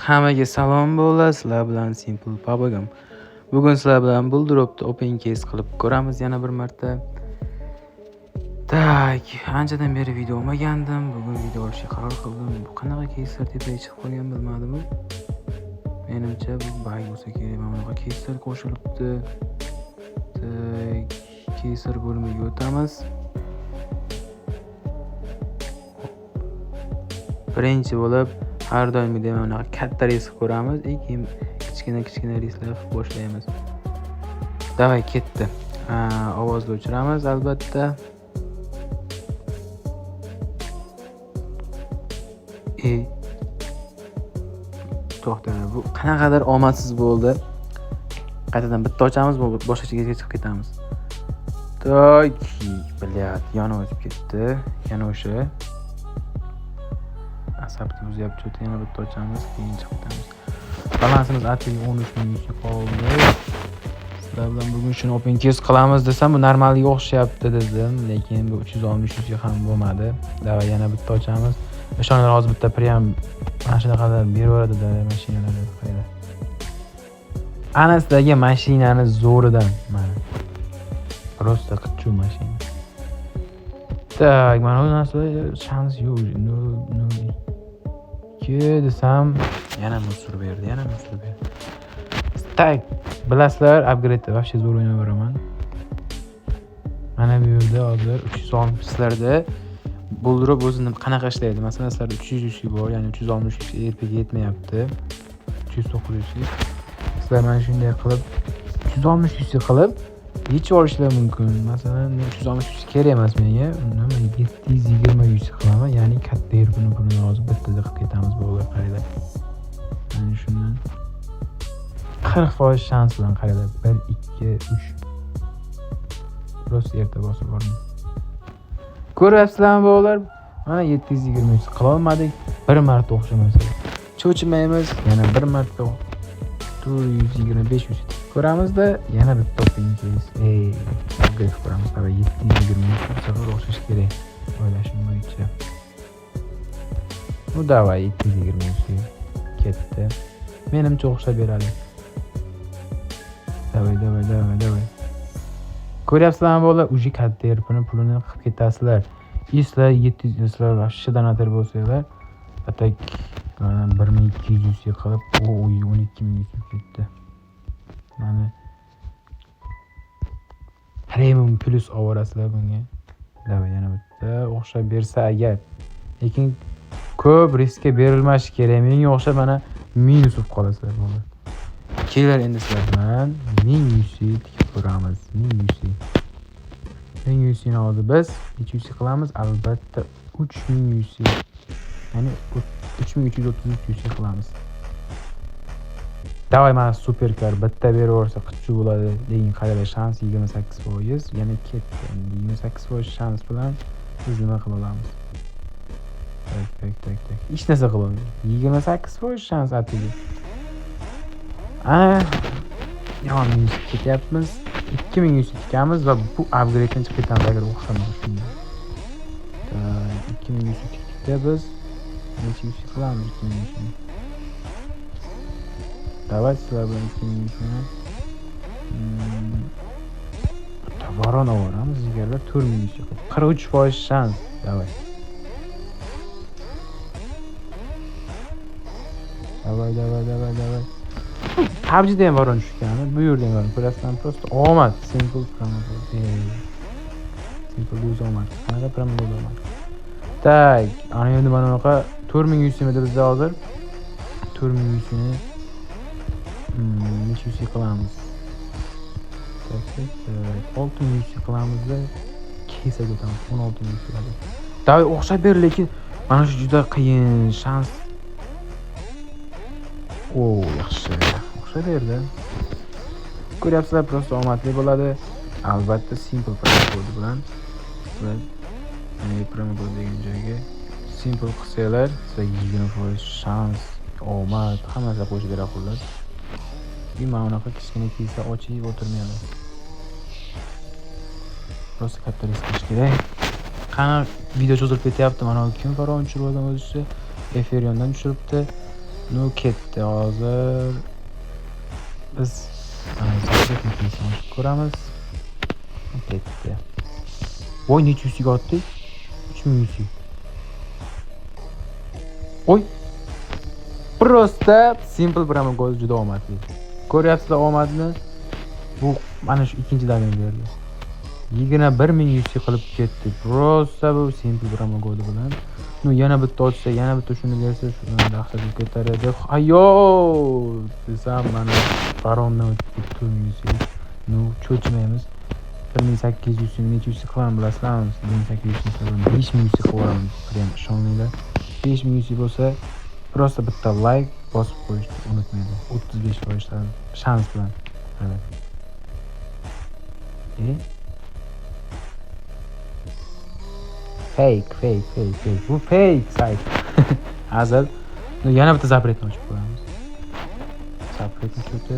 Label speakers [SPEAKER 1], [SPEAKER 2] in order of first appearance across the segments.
[SPEAKER 1] Hammaga salom bo'ladi, sizlar bilan Simple Pubgam. Bugun sizlar bilan Buldropni open case qilib ko'ramiz yana bir marta. Tak, anchadan beri video olmagandim. Bugun video olishga qaror qildim. Bu qanaqa caselar tepaga chiqib qolgan bilmadim. Menimcha bu bug bo'lsa kerak. Mana bunaqa caselar qo'shilibdi. Tak, caselar bo'limiga o'tamiz. Birinchi bo'lib har doimgidek mana bunaqa katta risk ko'ramiz, keyin kichkina risklar qilib boshlaymiz. Davay ketdi. Ovozni o'chiramiz albatta. To'xta, bu qanaqadir omadsiz bo'ldi. Qaytadan bitta ochamiz, boshqa chekkaga chiqib ketamiz. Tak, bilyat, yana o'tib ketdi. Yana o'sha asabni buzyapti. Yana bitta ochamiz, keyin chiqib ketamiz. Balansimiz atigi 13 mingga qoldi. Sizlar bilan bugun shuni open case qilamiz desam, bu normalga o'xshayapti dedim, lekin bu 360 ga ham bo'lmadi. Davay yana bitta ochamiz. Ishoninglar, hozir bitta priyam mana shunaqalar beraveradi-da mashinalar qayda. Anasidagi mashinani zo'ridan mana. Prosta qitchu mashina. Tak, mana bu narsa shans yo'q. No. Ke desam, yana musur berdi. Tak, bilasizlar, upgrade вообще zo'r o'ynayveraman. Mana bu yerda hozir 360'larda Buldrop o'zini qanaqa ishlaydi? Masalan, sizlarda 300 bor, ya'ni 360 RP'ga yetmayapti. 390. Sizlar mana shunday qilib 360 qilib yechib olishlar mumkin. Masalan, 360 kerak emas menga. Uni 720 qilaman, ya'ni katta RP'ni hozir bittada qilib ketamiz bo'ldi, qaranglar. Mana shundan 40% shans bilan qaranglar. 1 2 3. Prosta erta bosib bordim. Ko'ryapsizlarmi bolalar? Mana 720 qila olmadik. Bir marta o'xshamasa. Cho'chimaymiz, yana bir marta 420 500 ko'ramizda, yana bitta open case. Upgrade ko'ramiz. Davay 720 bu safar o'xshash kerak. O'ylashim bo'yicha. Bu davay 720 ketdi. Menimcha o'xshab beradi. Davay. Ko'ryapsizlarmi bolalar? Uji katta RP'ni pulini qilib ketasizlar. Islar 700 islar vashshi donator bo'lsanglar, atak 1200 ga qilib, 12100 ketdi. Mana premium plus ovorasizlar bunga. Davay yana bitta o'xshab bersa agar. Lekin ko'p riskka berilmash kerak. Menga o'xshab mana minus bo'lib qolasizlar bolalar. Kelar endi sizlar bilan 1100 tikib ko'ramiz. 1100 ni hozir biz 300 qilamiz, albatta 3100. Ya'ni 3333 qilamiz. Davay mana superkar bitta beraversa qitchu bo'ladi. Lekin qaranglar, shans 28%, yana ketdi. 28% shans bilan biz nima qila olamiz? Tak. Hech narsa qila olmaymiz. 28% shans atigi. Yomon ketyapmiz. 2100 tikamiz va bu upgrade'dan chiqib ketamiz agar o'xshamasa shunday. 2100 tikda biz necha qilamiz 2100. Davay sizlar bilan 2100. Tavaron ovoramiz, zigarlar 4000 chiqib. 43% shans. Davay. PUBG'da ham varon tushgan, bu yerda ham varon. Ko'rasizlarmi? Prosta omad, simple promo. Simple lose omad. Qanaqa promo omad? Tak, ana endi mana bunaqa 4100 edi bizda hozir. 4100 ni necha qilamiz? Tak, 6100 qilamizda kesaga o'tamiz. 16000 qiladi. Davay o'xshab ber, lekin mana shu juda qiyin shans. Yaxshi. O'xshab berdi. Ko'ryapsizlar, prosta omadli bo'ladi. Albatta simple promo kodi bilan sizlar promo kod degan joyga simple qilsanglar, sizga 20% shans, omad, hammasi qo'shib bera xullas. Mana bunaqa kichkina kiysa ochib o'tirmaydi. Prosta katta risk qilish kerak. Qani video cho'zilib ketyapti. Mana kim faron tushirib olgan o'zicha. Eferiondan tushiribdi. Nu ketdi hozir. Biz ko'ramiz. Ketdi. Voy, necha yusiga otdik? 3000 yusig. Oy. Prosta simple Brahma gol juda omadli. Ko'ryapsizlar omadni? Bu mana shu ikkinchi dagini berdi. 21000 yusig qilib ketdi. Prosta bu simple Brahma goli bilan. Nu yana bitta ochsa, yana bitta shuni bersa, shuni dahshatga ko'taradi. Ayo! Desam mana barondan o'tib 4000 yusig. Nu cho'chimaymiz. 1800 necha yusig qilamiz bilasizlarmi? 1800 5000 yusig qilamiz. Prям ishoninglar. 5000 yusig bo'lsa, prosta bitta like bosib qo'yishni unutmaydi. 35% shans bilan. Evet. Fake. Bu fake sayt. Azal. Yana bitta zapretni ochib qo'yamiz. Zapretni cho'ti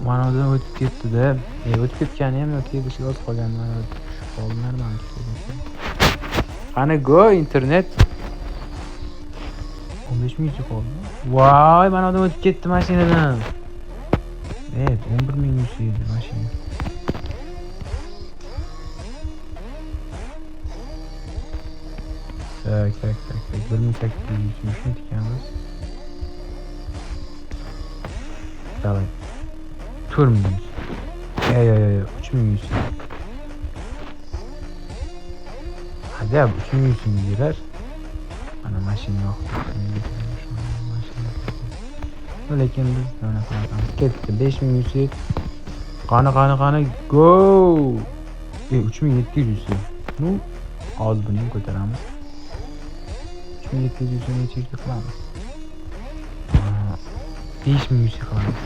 [SPEAKER 1] manadan o'tib ketdi-da. O'tib ketgani ham yoki bir oz qolgan mana qoldilar Qani go internet. 15000 yusig qoldi. Voy, manadan o'tib ketdi mashinadan. 11000 yusig mashina. Tak. 1800 shuni tikamiz. Davay. 4000. 3000. Hadi 3000 girer. Mana mashina yo'q. Lekin biz mana qilamiz. Ketdi 5000. Qani go. 3700. Nu hozir buni ko'taramiz. 3700 necha qilamiz? 5000 qilamiz.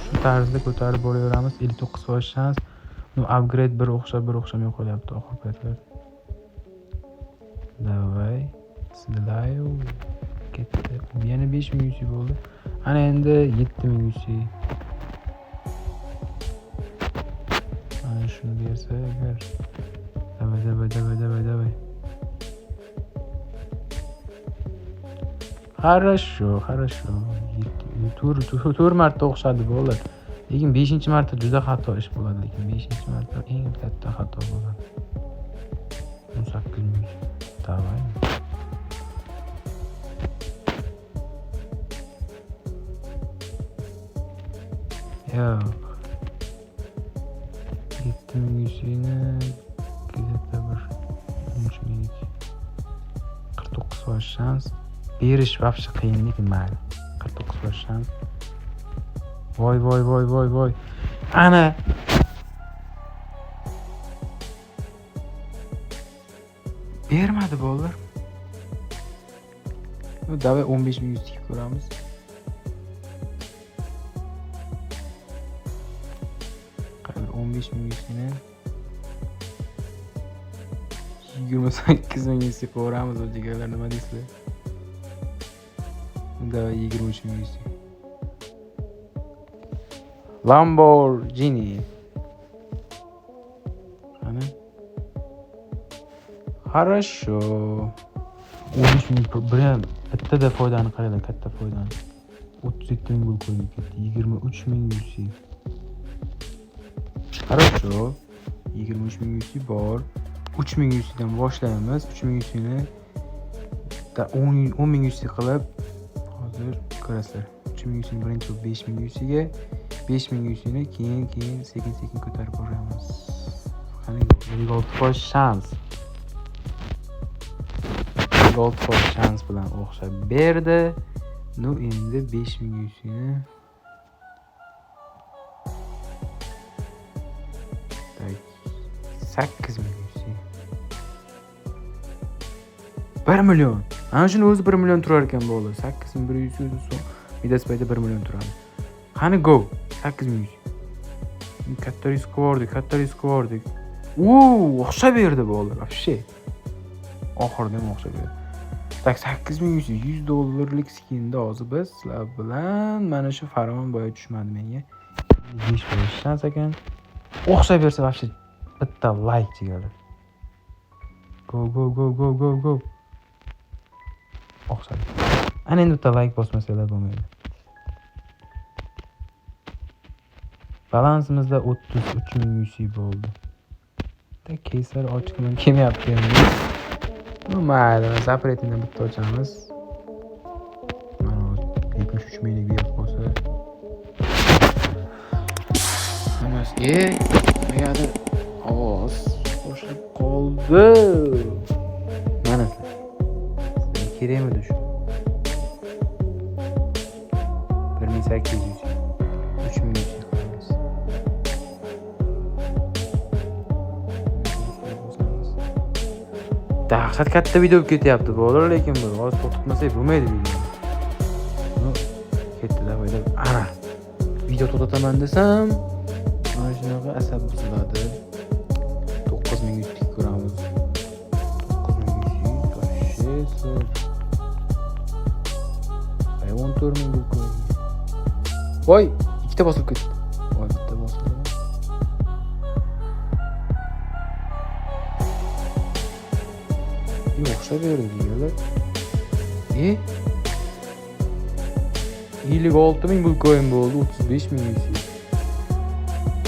[SPEAKER 1] Shu tarzda ko'tarib boraveramiz. 59% shans. Nu upgrade bir o'xshamay qolyapti oxir paytlar. Davay. Sizlayu ketdi. Yana 5000 bo'ldi. Ana endi 7000. Ana shuni bersa agar. Давай. Хорошо. Tur marta o'xshadi bo'ladi. Lekin 5-marta juda xato ish bo'ladi. Lekin 5-marta eng katta xato bo'ladi. 1800. Davay. Yo'q. 7000 gazeta bir 49% shans. Berish вообще qiyinlik mayli. 49% shans. Voy. Ana. Bermadi bolalar. Davay 15000 ko'ramiz. Qaydir 15000 28,000 ko'ramiz o jigarlar, nima deysizlar? Davay 23,000. Lamborghini. Qani? Хорошо. 15000 bilan bittada foydani qaranglar, katta foydani. 37000 gol qo'yib ketdi. 23000. Хорошо. 23000 bor. 3000 dan boshlaymiz. 3000 ni 10000 qilib hozir ko'rasizlar. 3000 birinchi 5000 ga 5000 ni keyin sekin ko'tarib boramiz. Qani 56% shans. 56% shans bilan o'xshab berdi. Nu endi 5000 ni 8000. 1 million. Ana shuni o'zi 1 million turar ekan bu o'g'li. 8100 so'm. Midasi payda 1 million turadi. Qani go. 8000. Katta risk bordik. O'xshab berdi bu o'g'li. Вообще. Oxirida ham o'xshab berdi. Tak 8100 $100 skinda hozir biz sizlar bilan mana shu farmon boya tushmadi menga. 5% shans ekan. O'xshab bersa вообще bitta like chiqadi. Go. o'xshadi. Ana endi bitta like bosmasalar bo'lmaydi. Balansimizda 33 UC bo'ldi. Keysar ochiqman kelmayapti endi. Mayli, zapretini bitta ochamiz. Mana 73 minglik berib qo'ysa. Emas, negadir ovoz qo'shilib qoldi. Mana kerakmidi shu? 1800. 3000. Dahshat katta video bo'lib ketyapti bolalar, lekin bu hozir to'xtatmasak bo'lmaydi video. Ketdi davay. Ana. Video to'xtataman desam, mana shunaqa asab buziladi. 9100 tik ko'ramiz. 9100 to'shesi. 14000 deb qo'ying. Voy, ikkita bosilib ketdi. Voy, bitta bosildi. O'xshab berdi deylar. 56.000 bu coin bo'ldi, 35.000.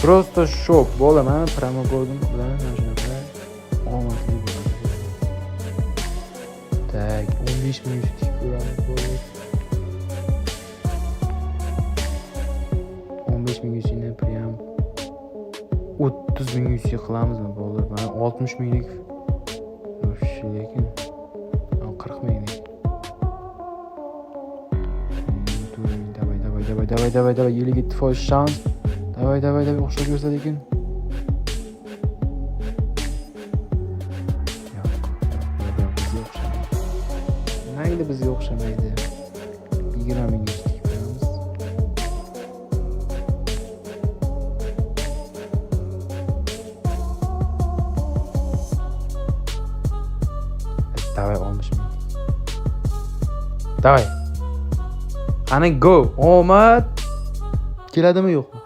[SPEAKER 1] Просто shok bo'laman, promo kodim bilan mana shunaqa omadli bo'ladi. Tak, 15.000 tik ko'ramiz bo'ldi. 15.000 ni prям 30.000 qilamizmi bo'ldi. Mana 60.000lik lekin 40.000. Давай, еле ketdi foiz shans. Давай, o'xshab yursa lekin. Yo'q, bizga o'xshamaydi. Mayli, bizga o'xshamaydi. 20.000 tikamiz. Давай 60.000. Давай. Qani go. Omad. Keladimi yo'qmi?